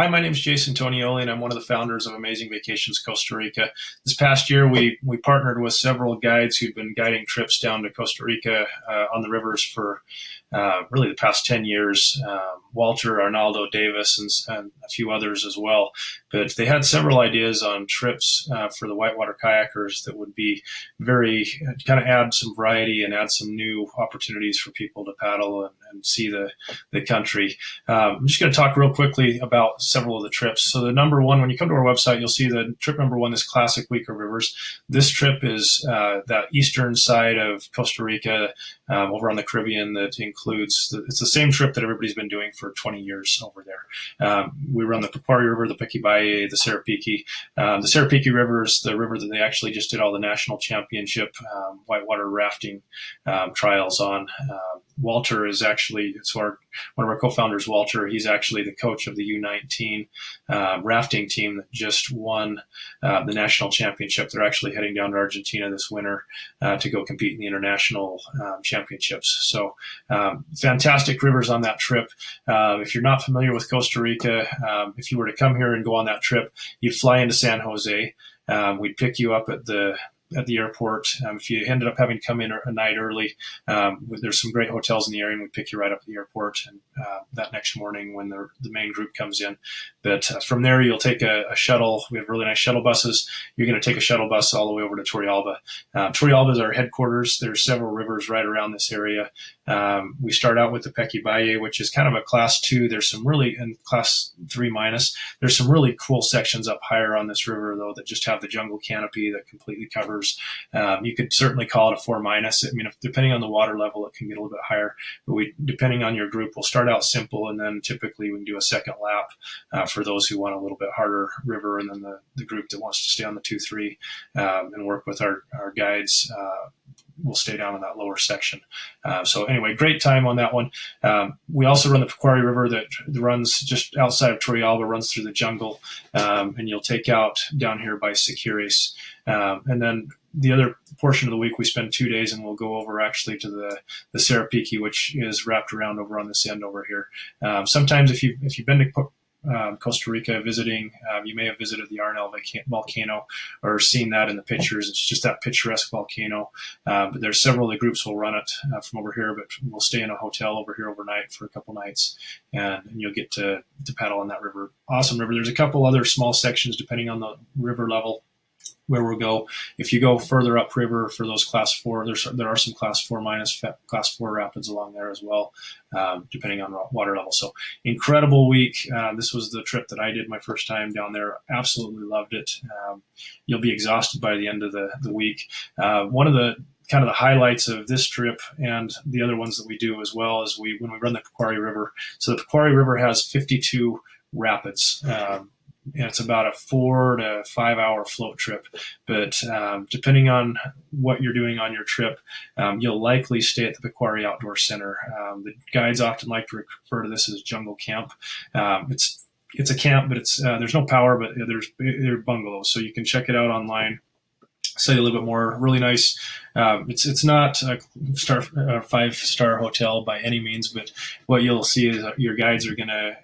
Hi, my name is Jason Tonioli, and I'm one of the founders of Amazing Vacations Costa Rica. This past year, we partnered with several guides who've been guiding trips down to Costa Rica on the rivers for really the past 10 years. Walter, Arnaldo, Davis, and a few others as well. But they had several ideas on trips for the whitewater kayakers that would be very kind of add some variety and add some new opportunities for people to paddle and see the country. I'm just going to talk real quickly about several of the trips. So the number one, when you come to our website, you'll see the trip number one is Classic Week of Rivers. This trip is that eastern side of Costa Rica over on the Caribbean that includes, it's the same trip that everybody's been doing for 20 years over there. We run the Pequari River, the Pequibaye, the Sarapiqui. The Sarapiqui River is the river that they actually just did all the national championship whitewater rafting trials on. Walter is actually, one of our co-founders, Walter. He's actually the coach of the U19 rafting team that just won the national championship. They're actually heading down to Argentina this winter to go compete in the international championships. So fantastic rivers on that trip. If you're not familiar with Costa Rica, if you were to come here and go on that trip, you'd fly into San Jose. We'd pick you up at the airport. If you ended up having to come in a night early, there's some great hotels in the area, and we pick you right up at the airport and that next morning when the main group comes in. But from there, you'll take a shuttle. We have really nice shuttle buses. You're going to take a shuttle bus all the way over to Torrealba. Torrealba is our headquarters. There's several rivers right around this area. We start out with the Pequibaye, which is kind of a class 2. There's some really, in class 3 minus, there's some really cool sections up higher on this river, though, that just have the jungle canopy that completely covers. You could certainly call it a 4 minus. I mean, depending on the water level, it can get a little bit higher. But depending on your group, we'll start out simple, and then typically we can do a second lap for those who want a little bit harder river, and then the group that wants to stay on the 2-3 and work with our guides will stay down in that lower section. So anyway, great time on that one. We also run the Pequari River that runs just outside of Torrealba, runs through the jungle, and you'll take out down here by Siquires. And then the other portion of the week, we spend 2 days, and we'll go over actually to the Sarapiqui, which is wrapped around over on this end over here. Sometimes if you've been to Costa Rica visiting, you may have visited the Arnel volcano or seen that in the pictures. It's just that picturesque volcano. But there's several of the groups will run it from over here, but we'll stay in a hotel over here overnight for a couple nights, and you'll get to paddle on that river. Awesome river. There's a couple other small sections depending on the river level where we'll go. If you go further upriver for those class 4, there are some class 4 minus, class 4 rapids along there as well, depending on water level. So incredible week. This was the trip that I did my first time down there. Absolutely loved it. You'll be exhausted by the end of the week. One of the kind of the highlights of this trip and the other ones that we do as well is when we run the Pequari River. So the Pequari River has 52 rapids. And it's about a 4 to 5 hour float trip. But depending on what you're doing on your trip, you'll likely stay at the Pequari Outdoor Center. The guides often like to refer to this as jungle camp. It's a camp, but there's no power, but they're bungalows. So you can check it out online. Say a little bit more. Really nice. It's not a 5-star hotel by any means, but what you'll see is your guides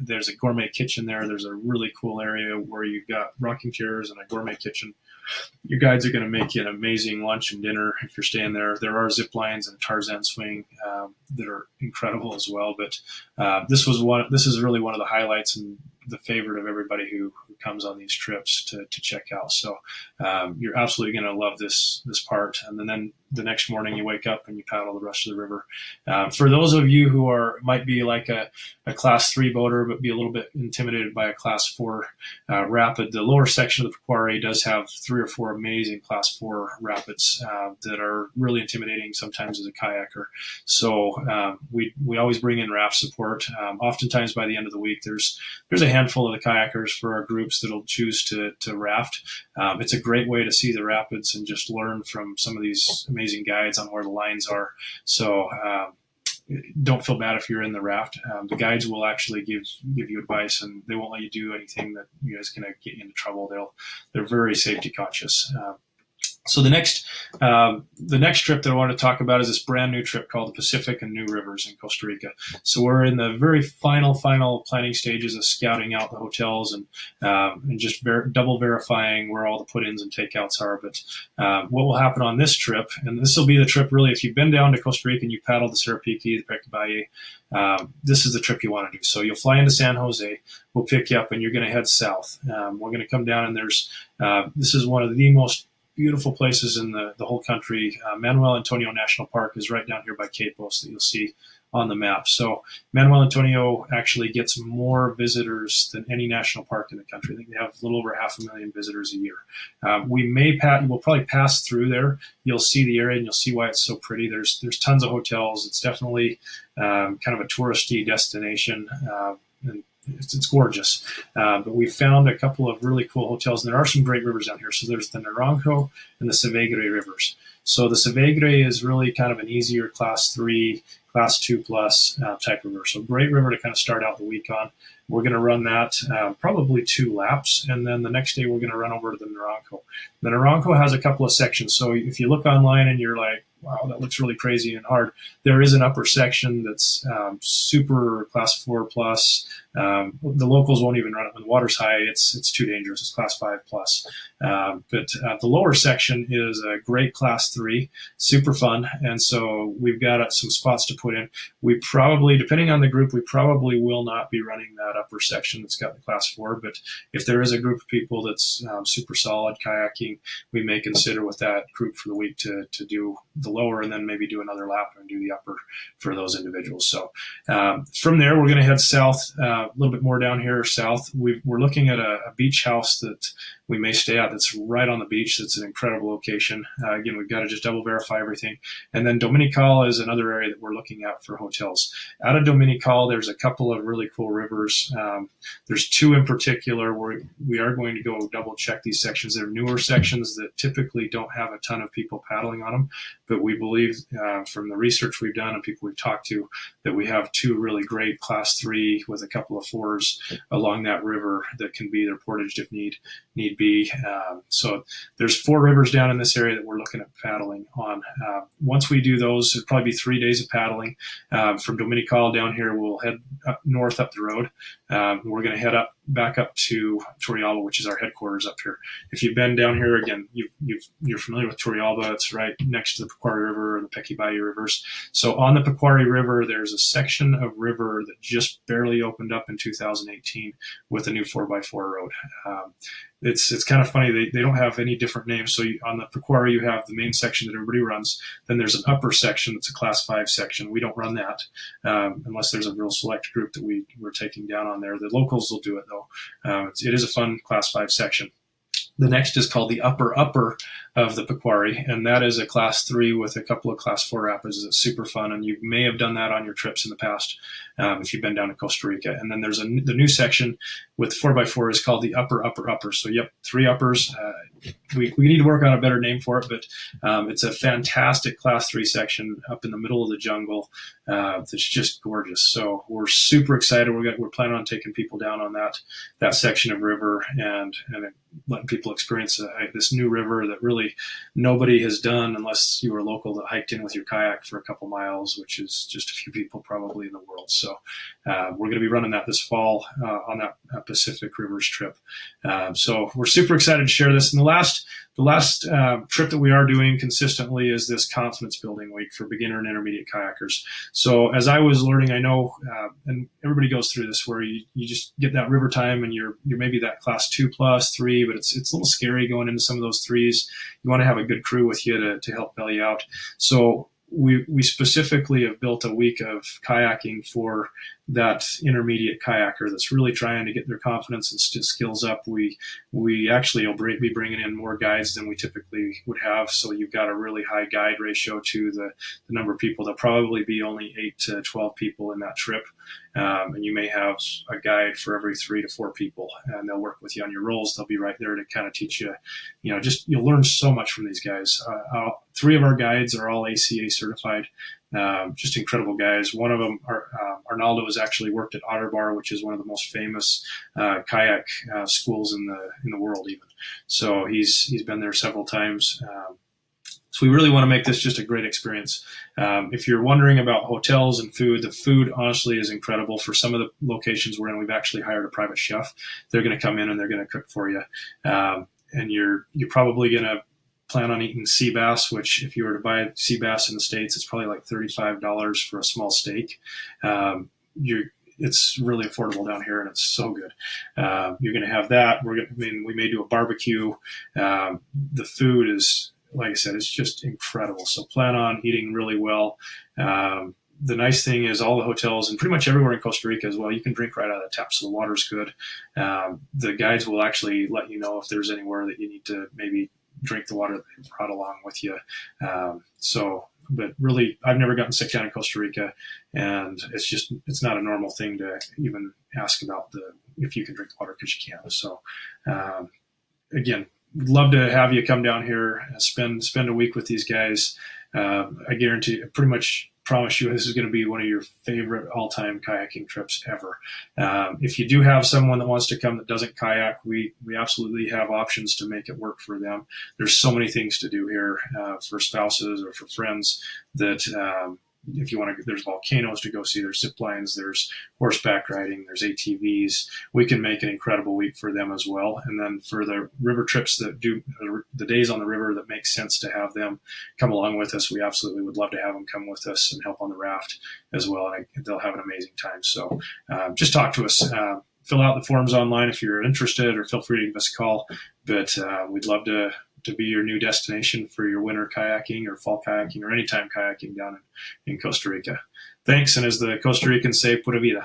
there's a gourmet kitchen there. There's a really cool area where you've got rocking chairs and a gourmet kitchen. Your guides are going to make you an amazing lunch and dinner if you're staying there. There are zip lines and Tarzan swing that are incredible as well. But this is really one of the highlights and the favorite of everybody who comes on these trips to check out. So you're absolutely going to love this part. And then the next morning you wake up and you paddle the rest of the river. For those of you who might be like a class 3 boater, but be a little bit intimidated by a class 4 rapid, the lower section of the Pequari does have 3 or 4 amazing class 4 rapids that are really intimidating sometimes as a kayaker. So we always bring in raft support. Oftentimes by the end of the week, there's a handful of the kayakers for our groups that'll choose to raft. It's a great way to see the rapids and just learn from some of these amazing guides on where the lines are. So don't feel bad if you're in the raft. The guides will actually give you advice, and they won't let you do anything that you guys can get you into trouble. They're very safety conscious. So the next trip that I want to talk about is this brand new trip called the Pacific and New Rivers in Costa Rica. So we're in the very final planning stages of scouting out the hotels and just double verifying where all the put-ins and takeouts are. But what will happen on this trip, and this will be the trip really, if you've been down to Costa Rica and you paddled the Sarapiqui, the Pequebaye, this is the trip you want to do. So you'll fly into San Jose, we'll pick you up, and you're going to head south. We're going to come down, and this is one of the most beautiful places in the whole country. Manuel Antonio National Park is right down here by Quepos that you'll see on the map. So Manuel Antonio actually gets more visitors than any national park in the country. I think they have a little over 500,000 visitors a year. We'll probably pass through there. You'll see the area and you'll see why it's so pretty. There's tons of hotels. It's definitely kind of a touristy destination. And it's gorgeous. But we found a couple of really cool hotels, and there are some great rivers down here. So there's the Naranjo and the Savegre rivers. So the Savegre is really kind of an easier class 3, class 2 plus type river. So great river to kind of start out the week on. We're going to run that probably 2 laps, and then the next day we're going to run over to the Naranjo. The Naranjo has a couple of sections. So if you look online and you're like, wow, that looks really crazy and hard, there is an upper section that's super class 4 plus. The locals won't even run it when the water's high. It's too dangerous. It's class 5 plus. But the lower section is a great class 3, super fun. And so we've got some spots to put in. We probably, depending on the group, we probably will not be running that upper section that's got the class 4. But if there is a group of people that's super solid kayaking, we may consider with that group for the week to do the lower and then maybe do another lap and do the upper for those individuals. So from there, we're going to head south, a little bit more down here south. We're looking at a beach house that we may stay at that's right on the beach. That's an incredible location. Again, we've got to just double verify everything. And then Dominical is another area that we're looking at for hotels. Out of Dominical, there's a couple of really cool rivers. There's 2 in particular where we are going to go double check these sections. They're newer sections that typically don't have a ton of people paddling on them, but we believe from the research we've done and people we've talked to that we have 2 really great class 3 with a couple of 4s along that river that can be their portage if need be. So there's 4 rivers down in this area that we're looking at paddling on. Once we do those, it'll probably be 3 days of paddling. From Dominical down here, we'll head up north up the road. We're going to head back up to Turrialba, which is our headquarters up here. If you've been down here, again, you're familiar with Turrialba. It's right next to the Pequari River and the Pequebaye rivers. So on the Pequari River, there's a section of river that just barely opened up in 2018 with a new 4x4 road. It's kind of funny. They don't have any different names. So on the Pequari, you have the main section that everybody runs. Then there's an upper section that's a class 5 section. We don't run that unless there's a real select group that we're taking down on there. The locals will do it, though. It is a fun class 5 section. The next is called the upper of the Pequari, and that is a class 3 with a couple of class 4 rapids. It's super fun, and you may have done that on your trips in the past if you've been down to Costa Rica. And then there's the new section with 4x4 is called the upper. So, 3 uppers. We need to work on a better name for it, but it's a fantastic class 3 section up in the middle of the jungle that's just gorgeous. So we're super excited. We're planning on taking people down on that section of river and letting people experience this new river that really nobody has done unless you were local that hiked in with your kayak for a couple miles, which is just a few people probably in the world. So we're going to be running that this fall on that Pacific Rivers trip. So we're super excited to share this. And the last trip that we are doing consistently is this confidence building week for beginner and intermediate kayakers. So as I was learning, I know, and everybody goes through this where you just get that river time and you're maybe that class 2 plus 3, but it's a little scary going into some of those 3s. You want to have a good crew with you to help bail you out. So we specifically have built a week of kayaking for that intermediate kayaker that's really trying to get their confidence and skills up. We actually will be bringing in more guides than we typically would have. So you've got a really high guide ratio to the number of people. There'll probably be only 8 to 12 people in that trip. And you may have a guide for every 3 to 4 people, and they'll work with you on your roles. They'll be right there to kind of teach you, you'll learn so much from these guys. 3 of our guides are all ACA certified. Just incredible guys. One of them, Arnaldo, has actually worked at Otterbar, which is one of the most famous kayak schools in the world, even. So he's been there several times. So we really want to make this just a great experience. If you're wondering about hotels and food, the food honestly is incredible. For some of the locations we're in, we've actually hired a private chef. They're going to come in and they're going to cook for you. And you're probably going to plan on eating sea bass, which if you were to buy sea bass in the States, it's probably like $35 for a small steak. It's really affordable down here, and it's so good. You're going to have that. We may do a barbecue. The food is, like I said, it's just incredible. So plan on eating really well. The nice thing is all the hotels and pretty much everywhere in Costa Rica as well, you can drink right out of the tap. So the water's good. The guides will actually let you know if there's anywhere that you need to maybe drink the water that they brought along with you. But really, I've never gotten sick down in Costa Rica, and it's not a normal thing to even ask about if you can drink the water, because you can. So again, would love to have you come down here and spend a week with these guys. I pretty much promise you this is going to be one of your favorite all-time kayaking trips ever. If you do have someone that wants to come that doesn't kayak, we absolutely have options to make it work for them. There's so many things to do here for spouses or for friends that if you want to, there's volcanoes to go see, there's zip lines, there's horseback riding, there's ATVs. We can make an incredible week for them as well. And then for the river trips that do the days on the river that make sense to have them come along with us, we absolutely would love to have them come with us and help on the raft as well. And they'll have an amazing time. So just talk to us. Fill out the forms online if you're interested, or feel free to give us a call. But we'd love to be your new destination for your winter kayaking or fall kayaking or anytime kayaking down in Costa Rica. Thanks, and as the Costa Ricans say, pura vida.